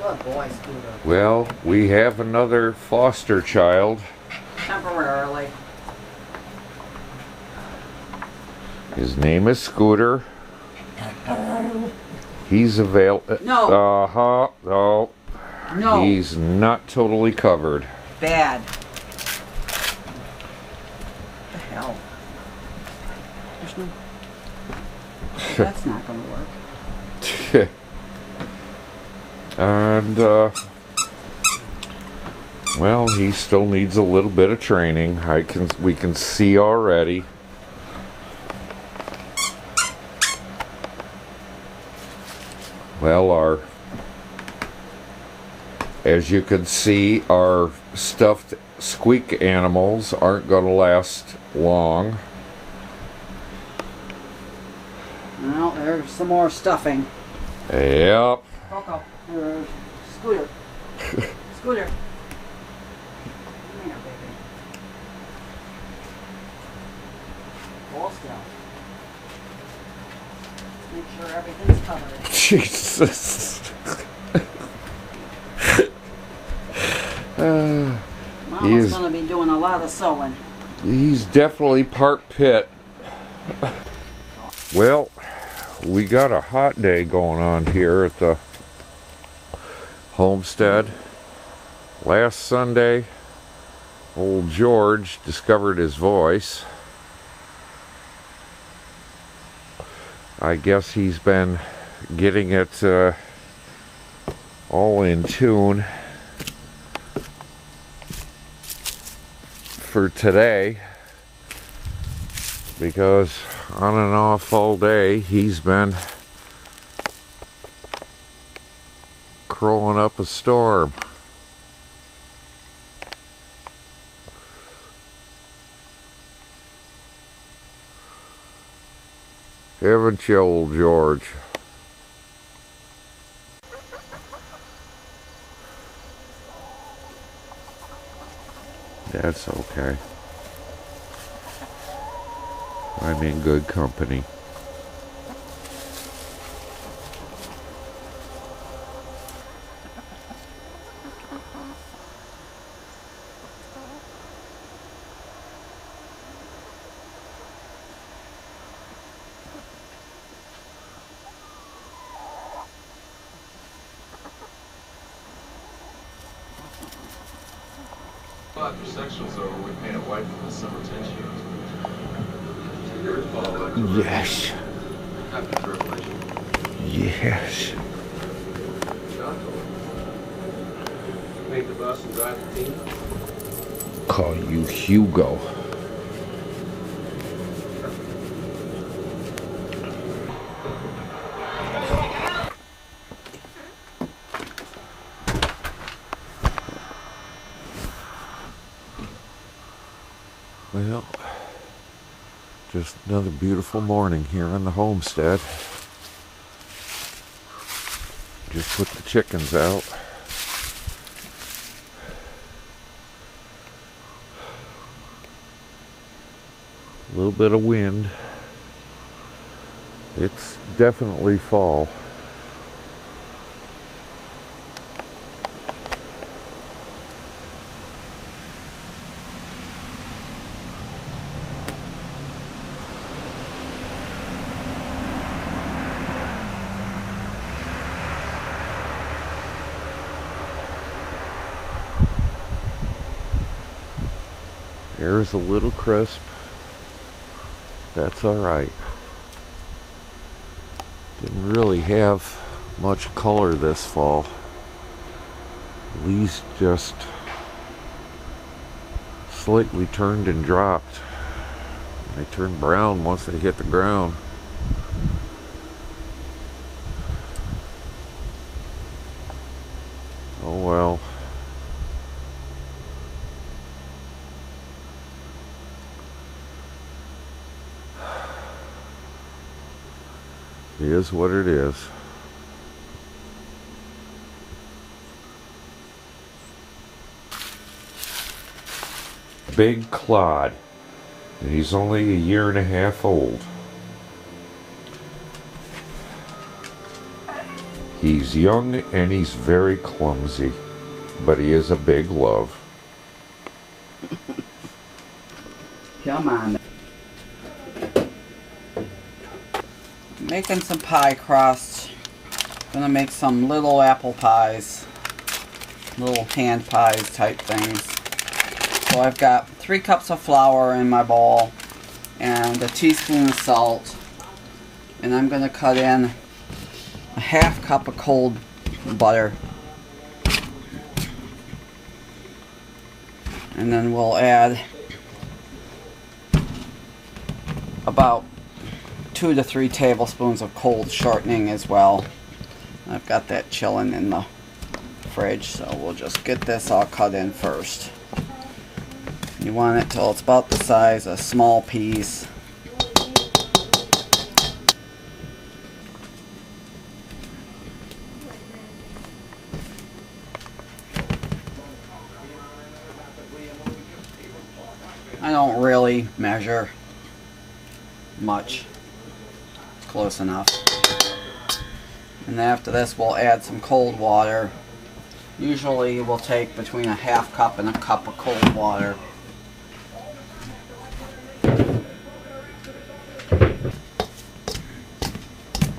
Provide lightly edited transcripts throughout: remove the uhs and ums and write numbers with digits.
Good boy, Scooter. Well, we have another foster child. Temporarily. His name is Scooter. He's available. No. No. No. He's not totally covered. Bad. What the hell? There's no... That's not going to work. And, well, he still needs a little bit of training. We can see already. Well, as you can see, our stuffed squeak animals aren't going to last long. Well, there's some more stuffing. Yep. Coco, Scooter. Scooter. Come here, baby. Hold still. Make sure everything's covered. Jesus. Mama's going to be doing a lot of sewing. He's definitely part pit. Well, we got a hot day going on here at the homestead. Last Sunday, old George discovered his voice. I guess he's been getting it all in tune for today, because on and off all day he's been crowing up a storm. Haven't you, old George? That's okay. I'm in good company. After sectionals over, we paint it white for the summer tension. Yes. Yes. Paint the bus and drive the team. Call you Hugo. Well, just another beautiful morning here on the homestead. Just put the chickens out. A little bit of wind. It's definitely fall. Air's a little crisp. That's alright. Didn't really have much color this fall. Leaves just slightly turned and dropped. They turn brown once they hit the ground. Oh well. It is what it is. Big Clod. And he's only 1.5 years old. He's young and he's very clumsy, but he is a big love. Come on. Making some pie crust. Gonna make some little apple pies. Little hand pies type things. So I've got 3 cups of flour in my bowl and a teaspoon of salt. And I'm gonna cut in a ½ cup of cold butter. And then we'll add about 2 to 3 tablespoons of cold shortening as well. I've got that chilling in the fridge, so we'll just get this all cut in first. You want it till it's about the size of small peas. I don't really measure much. It's close enough. And after this we'll add some cold water. Usually we'll take between a ½ cup and a cup of cold water.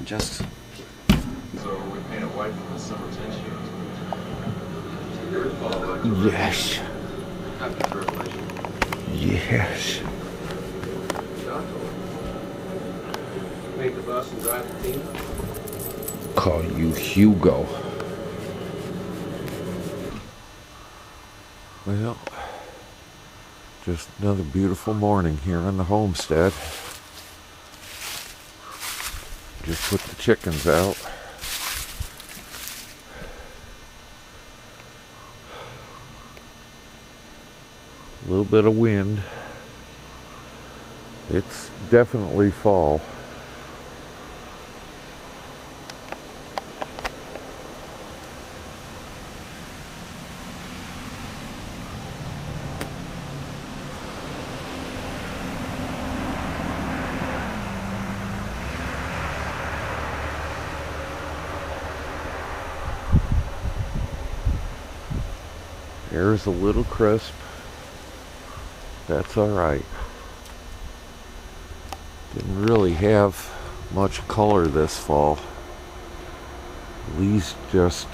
Just So we paint it white for the summer tissue. Yes. After revelation. Yes. Make the bus and drive the team. Call you Hugo. Well, just another beautiful morning here on the homestead. Just put the chickens out. A little bit of wind. It's definitely fall. Air's a little crisp. That's alright. Didn't really have much color this fall. Leaves just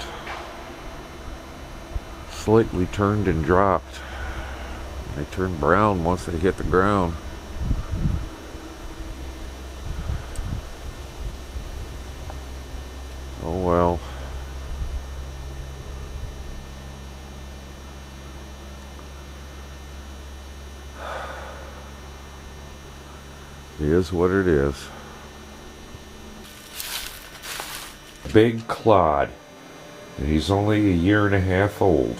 slightly turned and dropped. They turn brown once they hit the ground. Oh well. It is what it is. Big clod. And he's only 1.5 years old.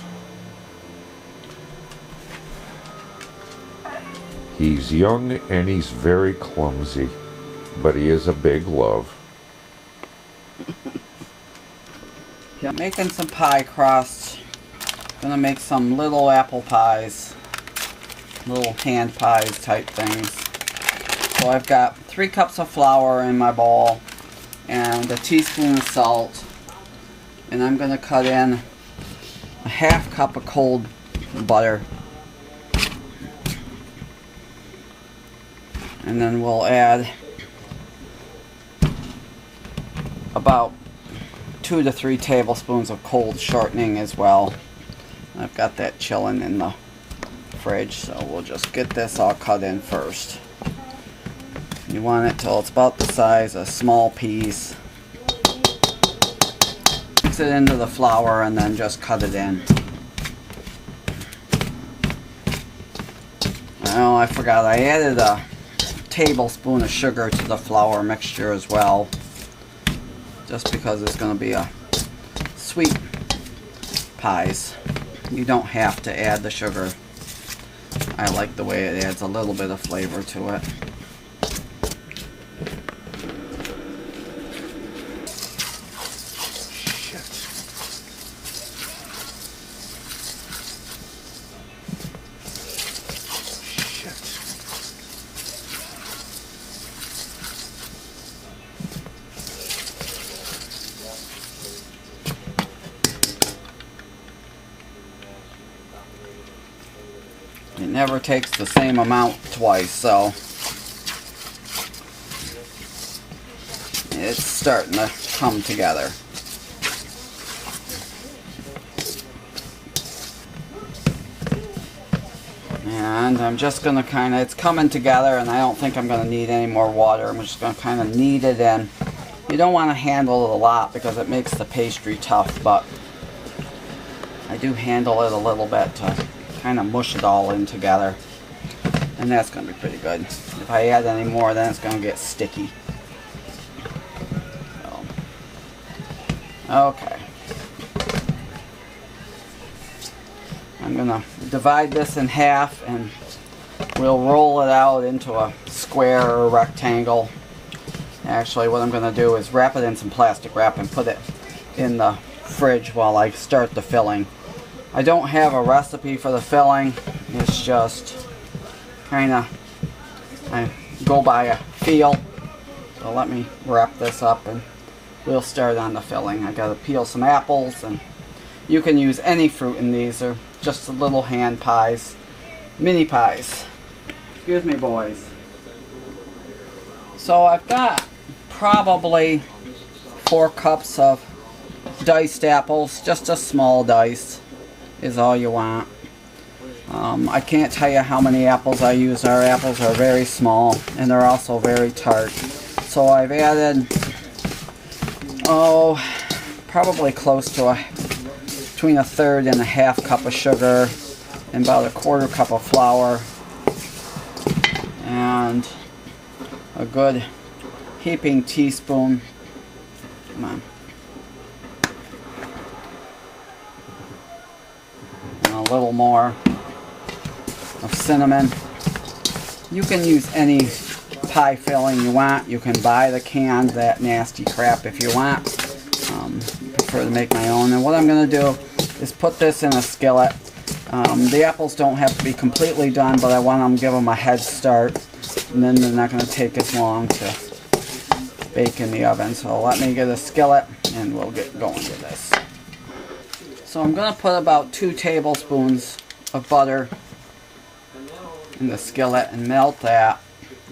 He's young and he's very clumsy, but he is a big love. Making some pie crust. Gonna make some little apple pies. Little hand pies type things. So I've got 3 cups of flour in my bowl and a teaspoon of salt. And I'm going to cut in a ½ cup of cold butter. And then we'll add about 2 to 3 tablespoons of cold shortening as well. I've got that chilling in the fridge, so we'll just get this all cut in first. You want it till it's about the size of small peas. Mix it into the flour and then just cut it in. Oh, I forgot. I added a tablespoon of sugar to the flour mixture as well. Just because it's going to be a sweet pies. You don't have to add the sugar. I like the way it adds a little bit of flavor to it. It never takes the same amount twice, so it's starting to come together. And I'm just going to it's coming together, and I don't think I'm going to need any more water. I'm just going to kind of knead it in. You don't want to handle it a lot because it makes the pastry tough, but I do handle it a little bit to kind of mush it all in together. And that's going to be pretty good. If I add any more, then it's going to get sticky. So, okay. I'm going to divide this in half, and we'll roll it out into a square or a rectangle. Actually, what I'm going to do is wrap it in some plastic wrap and put it in the fridge while I start the filling. I don't have a recipe for the filling. It's just kind of, I go by a feel. So let me wrap this up and we'll start on the filling. I got to peel some apples, and you can use any fruit in these. They're just little hand pies, mini pies. Excuse me, boys. So I've got probably 4 cups of diced apples. Just a small dice is all you want. I can't tell you how many apples I use. Our apples are very small, and they're also very tart. So I've added, probably close to between 1/3 and 1/2 cup of sugar, and about 1/4 cup of flour, and a good heaping teaspoon, come on, and a little more of cinnamon. You can use any pie filling you want. You can buy the canned, that nasty crap, if you want. I prefer to make my own. And what I'm going to do is put this in a skillet. The apples don't have to be completely done, but I want them to give them a head start, and then they're not going to take as long to bake in the oven. So let me get a skillet and we'll get going with this. So I'm going to put about 2 tablespoons of butter in the skillet and melt that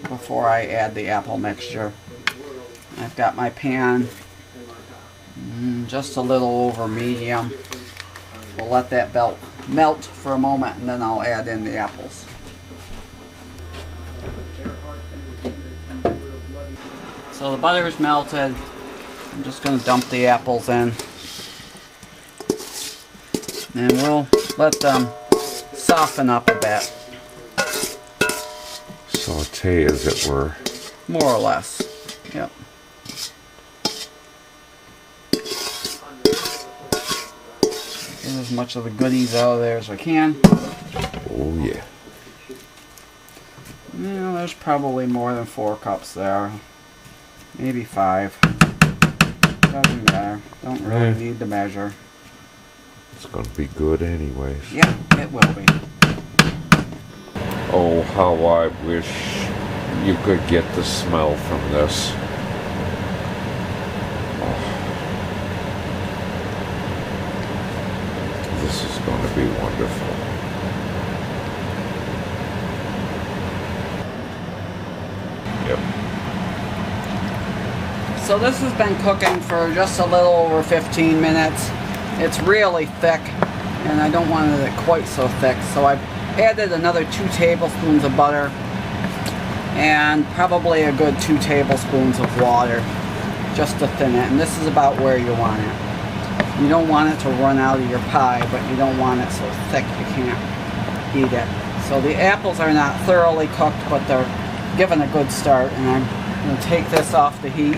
before I add the apple mixture. I've got my pan just a little over medium. We'll let that melt for a moment, and then I'll add in the apples. So the butter is melted. I'm just going to dump the apples in, and we'll let them soften up a bit. Saute, as it were. More or less. Yep. Get as much of the goodies out of there as I can. Oh yeah. Yeah, there's probably more than 4 cups there. Maybe 5. Doesn't matter. Don't really need to measure. It's going to be good anyways. Yeah, it will be. Oh, how I wish you could get the smell from this. Oh. This is going to be wonderful. Yep. So this has been cooking for just a little over 15 minutes. It's really thick, and I don't want it quite so thick, so I've added another 2 tablespoons of butter and probably a good 2 tablespoons of water just to thin it. And this is about where you want it. You don't want it to run out of your pie, but you don't want it so thick you can't eat it. So the apples are not thoroughly cooked, but they're given a good start. And I'm going to take this off the heat,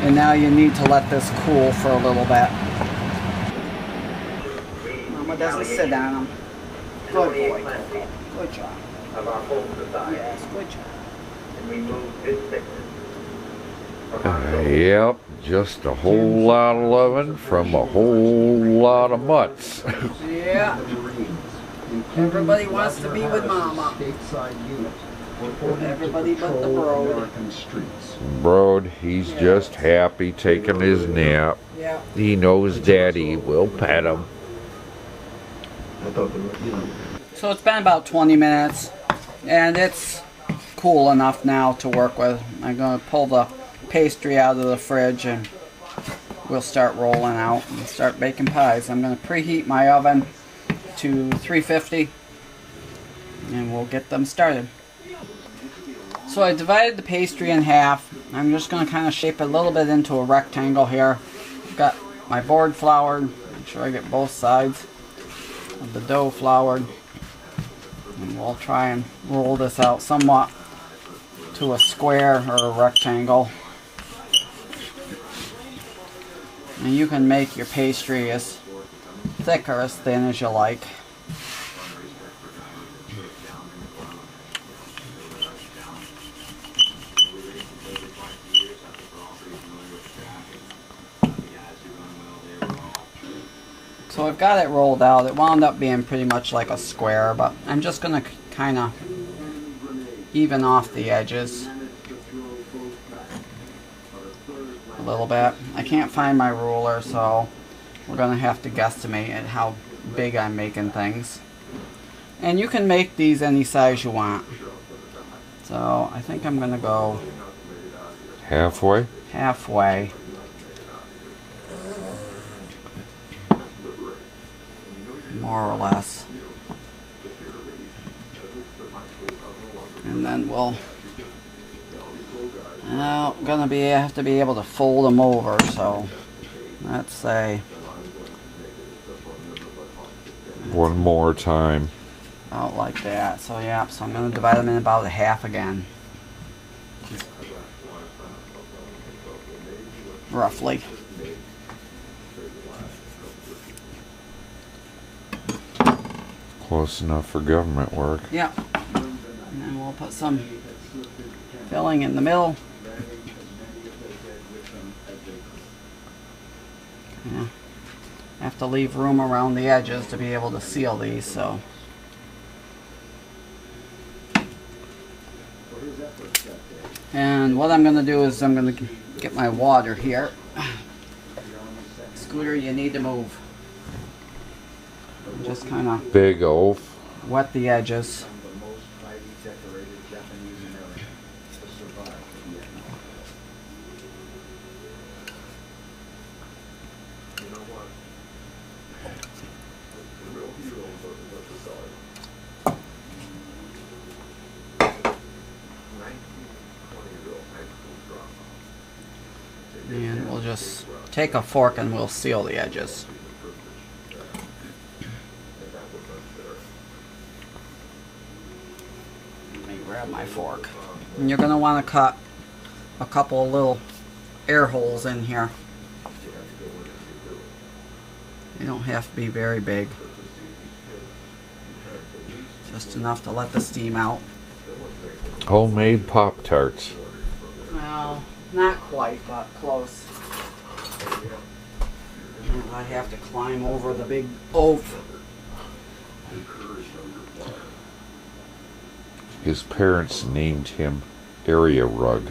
and now you need to let this cool for a little bit. Mama doesn't sit on them. Good boy, Coco. Good job. Yes, good job. Yep, just a whole lot of loving from a whole lot of mutts. Yeah. Everybody wants to be with Mama. Everybody but the Broad. Broad, he's just happy taking his nap. Yeah. He knows Daddy will pet him. So it's been about 20 minutes and it's cool enough now to work with. I'm going to pull the pastry out of the fridge and we'll start rolling out and start baking pies. I'm going to preheat my oven to 350 and we'll get them started. So I divided the pastry in half. I'm just going to kind of shape it a little bit into a rectangle here. I've got my board floured. Make sure I get both sides of the dough floured. And we'll try and roll this out somewhat to a square or a rectangle. And you can make your pastry as thick or as thin as you like. So I've got it rolled out. It wound up being pretty much like a square, but I'm just going to kind of even off the edges a little bit. I can't find my ruler, so we're going to have to guesstimate at how big I'm making things. And you can make these any size you want. So I think I'm going to go halfway. Halfway. More or less. And then we'll have to be able to fold them over, so let's say one more time. About like that. So yeah, so I'm going to divide them in about a half again. Roughly. Close enough for government work. Yeah. And then we'll put some filling in the middle. Yeah. I have to leave room around the edges to be able to seal these, so. And what I'm going to do is I'm going to get my water here. Scooter, you need to move. Just kind of big oaf. Wet the edges. And we'll just take a fork and we'll seal the edges. Grab my fork. And you're going to want to cut a couple of little air holes in here. They don't have to be very big. Just enough to let the steam out. Homemade Pop-Tarts. Well, not quite, but close. And I have to climb over the big oaf. His parents named him Area Rug.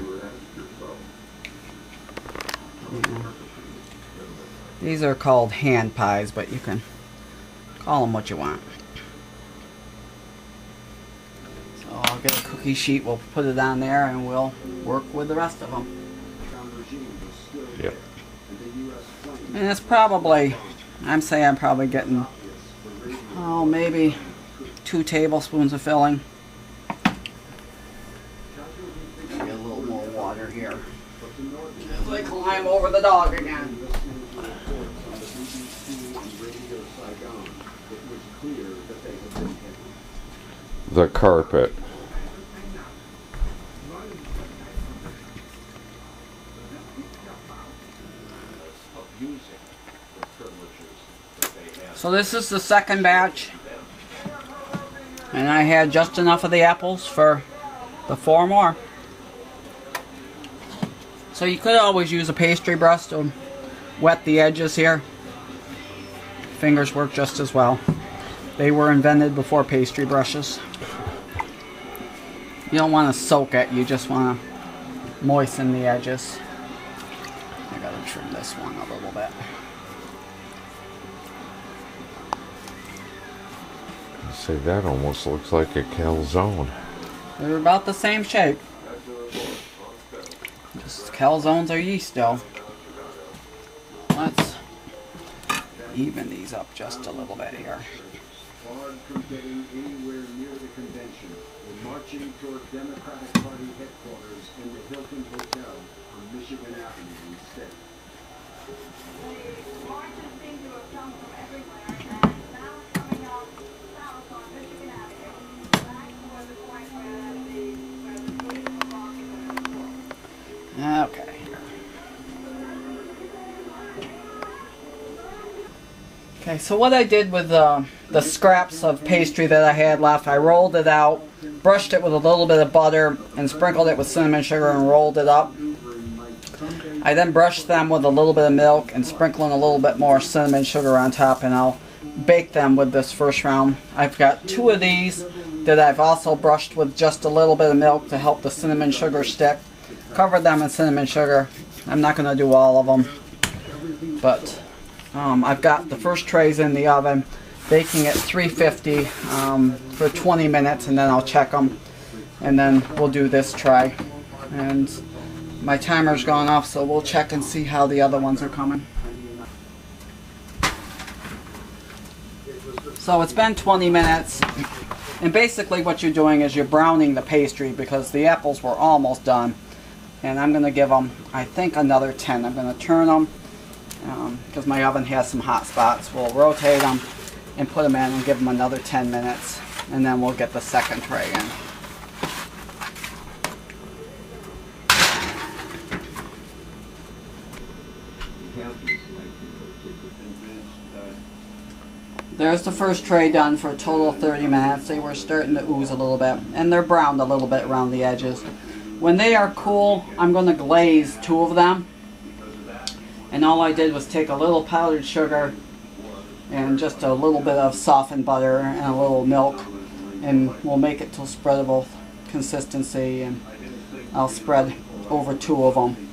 Yeah. These are called hand pies, but you can call them what you want. So I'll get a cookie sheet, we'll put it on there, and we'll work with the rest of them. Yep. And it's probably, I'm saying I'm probably getting, oh, maybe 2 tablespoons of filling. Get a little more water here. As I climb over the dog again. The carpet. So this is the second batch, and I had just enough of the apples for the 4 more. So you could always use a pastry brush to wet the edges here. Fingers work just as well. They were invented before pastry brushes. You don't want to soak it, you just want to moisten the edges. I gotta trim this one a little bit. say that almost looks like a calzone. They're about the same shape. Just calzones are yeast dough. Let's even these up just a little bit here. Far from getting anywhere near the convention, we're marching toward Democratic Party headquarters in the Hilton Hotel on Michigan Avenue instead. Marches seem to have come from everywhere, and now coming up south on Michigan Avenue, back toward the point where the police were blocking the airport. Okay. Okay, so what I did with the scraps of pastry that I had left, I rolled it out, brushed it with a little bit of butter, and sprinkled it with cinnamon sugar and rolled it up. I then brushed them with a little bit of milk and sprinkling a little bit more cinnamon sugar on top, and I'll bake them with this first round. I've got 2 of these that I've also brushed with just a little bit of milk to help the cinnamon sugar stick. Covered them in cinnamon sugar. I'm not going to do all of them, but I've got the first trays in the oven, baking at 350 for 20 minutes, and then I'll check them, and then we'll do this tray. And my timer's gone off, so we'll check and see how the other ones are coming. So it's been 20 minutes, and basically what you're doing is you're browning the pastry because the apples were almost done. And I'm going to give them, I think, another 10. I'm going to turn them because my oven has some hot spots. We'll rotate them and put them in and give them another 10 minutes, and then we'll get the second tray in. There's the first tray done for a total of 30 minutes. They were starting to ooze a little bit, and they're browned a little bit around the edges. When they are cool, I'm going to glaze 2 of them. And all I did was take a little powdered sugar and just a little bit of softened butter and a little milk, and we'll make it to a spreadable consistency, and I'll spread over 2 of them.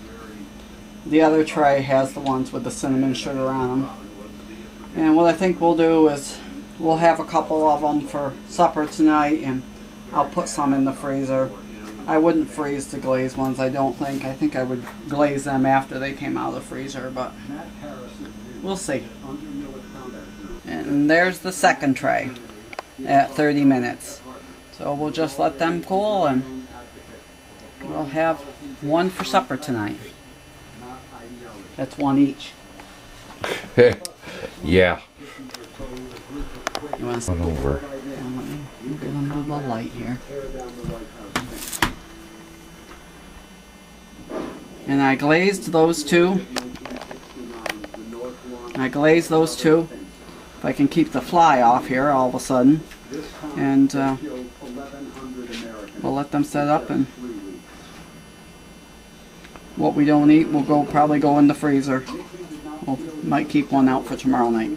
The other tray has the ones with the cinnamon sugar on them. And what I think we'll do is we'll have a couple of them for supper tonight, and I'll put some in the freezer. I wouldn't freeze the glazed ones, I don't think. I think I would glaze them after they came out of the freezer, but we'll see. And there's the second tray at 30 minutes. So we'll just let them cool, and we'll have 1 for supper tonight. That's 1 each. Yeah. You want to Run over. Let me get under the light here. And I glazed those 2. I glazed those 2. If I can keep the fly off here all of a sudden. And we'll let them set up, and what we don't eat will probably go in the freezer. We'll might keep 1 out for tomorrow night.